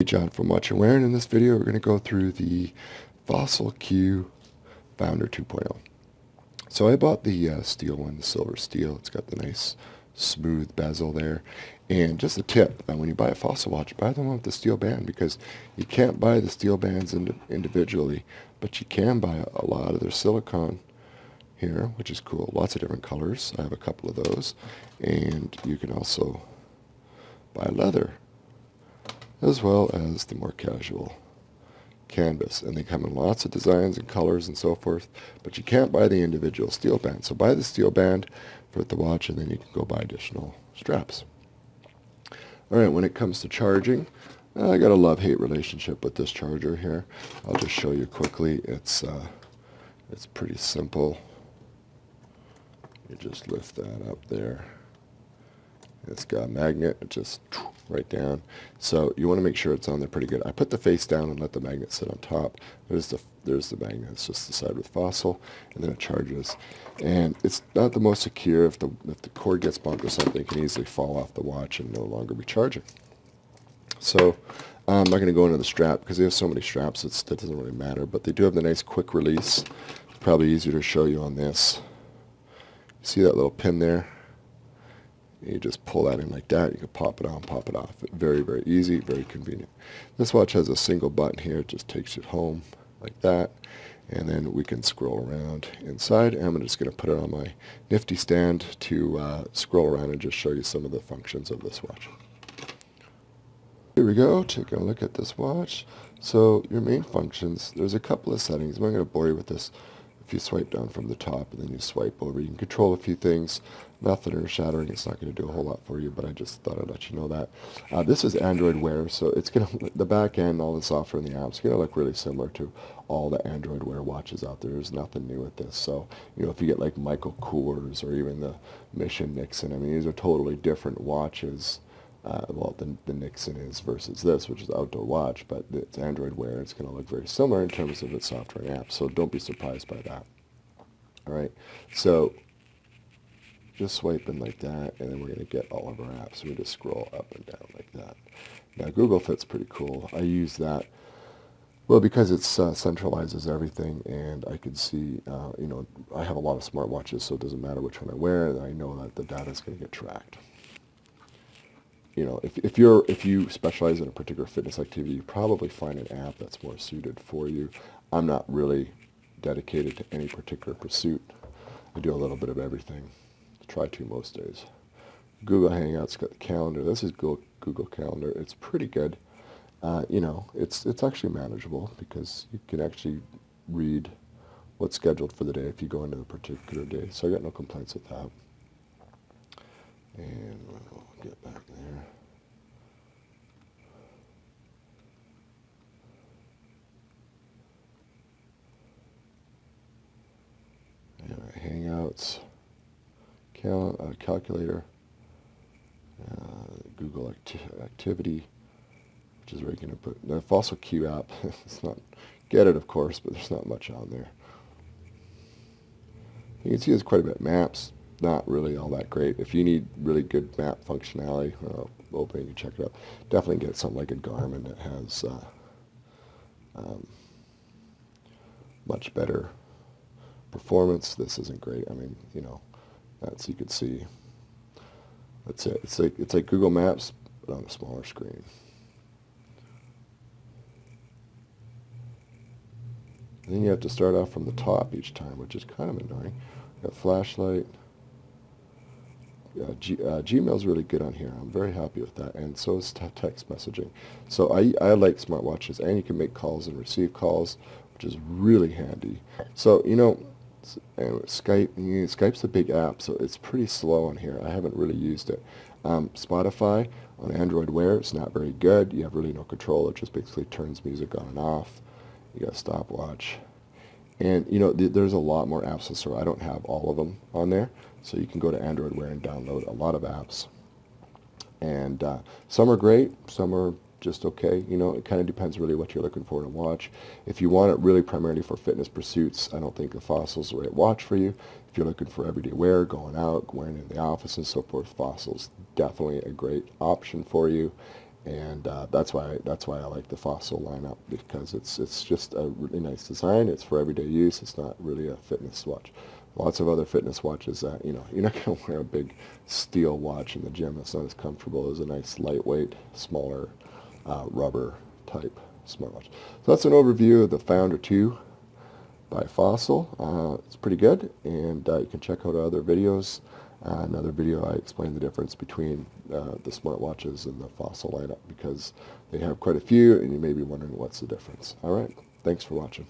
Hey John from Watch and Wear, and in this video we're going to go through the Fossil Q Founder 2.0. So I bought the steel one, the silver steel. It's got the nice smooth bezel there. And just a tip, when you buy a Fossil watch, buy the one with the steel band, because you can't buy the steel bands individually, but you can buy a lot of their silicone here, which is cool. Lots of different colors. I have a couple of those. And you can also buy leather, as well as the more casual canvas, and they come in lots of designs and colors and so forth, but you can't buy the individual steel band. So buy the steel band for the watch, and then you can go buy additional straps. Alright, when it comes to charging, I got a love-hate relationship with this charger here. I'll just show you quickly. It's pretty simple. You just lift that up there. It's got a magnet, it just right down. So you want to make sure it's on there pretty good. I put the face down and let the magnet sit on top. There's the magnet. It's just the side with Fossil, and then it charges. And it's not the most secure. If the cord gets bumped or something, it can easily fall off the watch and no longer be charging. So I'm not going to go into the strap because they have so many straps that doesn't really matter. But they do have the nice quick release. It's probably easier to show you on this. See that little pin there? You just pull that in like that. You can pop it on, pop it off. Very, very easy, very convenient. This watch has a single button here. It just takes it home like that. And then we can scroll around inside. And I'm just going to put it on my nifty stand to scroll around and just show you some of the functions of this watch. Here we go, taking a look at this watch. So your main functions, there's a couple of settings. I'm not going to bore you with this. If you swipe down from the top and then you swipe over, you can control a few things. Nothing earth-shattering. It's not going to do a whole lot for you, but I just thought I'd let you know that. This is Android Wear, so it's going to, the back end, all the software and the apps, going to look really similar to all the Android Wear watches out there. There's nothing new with this. So, you know, if you get like Michael Kors or even the Mission Nixon, I mean, these are totally different watches. Well, the Nixon is versus this, which is the outdoor watch, but it's Android Wear. It's going to look very similar in terms of its software and apps, so don't be surprised by that. All right, so just swipe in like that, and then we're going to get all of our apps. We just scroll up and down like that. Now, Google Fit's pretty cool. I use that, well, because it centralizes everything, and I can see, you know, I have a lot of smartwatches, so it doesn't matter which one I wear, and I know that the data is going to get tracked. You know, if you specialize in a particular fitness activity, you probably find an app that's more suited for you. I'm not really dedicated to any particular pursuit. I do a little bit of everything. Try to most days. Google Hangouts got the calendar. This is Google Calendar. It's pretty good. You know, it's actually manageable because you can actually read what's scheduled for the day if you go into a particular day. So I got no complaints with that. And we'll get back there. Hangouts, calculator, Google activity, which is where you're going to put the Fossil Q app. It's not, get it of course, but there's not much on there. You can see there's quite a bit. Maps, not really all that great. If you need really good map functionality, open and check it out. Definitely get something like a Garmin that has much better performance. This isn't great. I mean, you know, that's, you can see. That's it. It's like Google Maps, but on a smaller screen. And then you have to start off from the top each time, which is kind of annoying. Got flashlight. Gmail's really good on here. I'm very happy with that, and so is text messaging. So I like smartwatches, and you can make calls and receive calls, which is really handy. So, you know, Skype, Skype's a big app, so it's pretty slow on here. I haven't really used it. Spotify on Android Wear, it's not very good. You have really no control. It just basically turns music on and off. You got a stopwatch. And, you know, there's a lot more apps, so I don't have all of them on there. So you can go to Android Wear and download a lot of apps. And some are great, some are just okay. You know, it kind of depends really what you're looking for in a watch. If you want it really primarily for fitness pursuits, I don't think the Fossil's the right watch for you. If you're looking for everyday wear, going out, wearing in the office and so forth, Fossil's definitely a great option for you. And that's why I like the Fossil lineup, because it's just a really nice design. It's for everyday use. It's not really a fitness watch. Lots of other fitness watches that, you're not going to wear a big steel watch in the gym. It's not as comfortable as a nice lightweight, smaller rubber type smartwatch. So that's an overview of the Founder 2 by Fossil. It's pretty good, and you can check out our other videos. Another video I explain the difference between the smartwatches and the Fossil lineup, because they have quite a few and you may be wondering what's the difference. Alright, thanks for watching.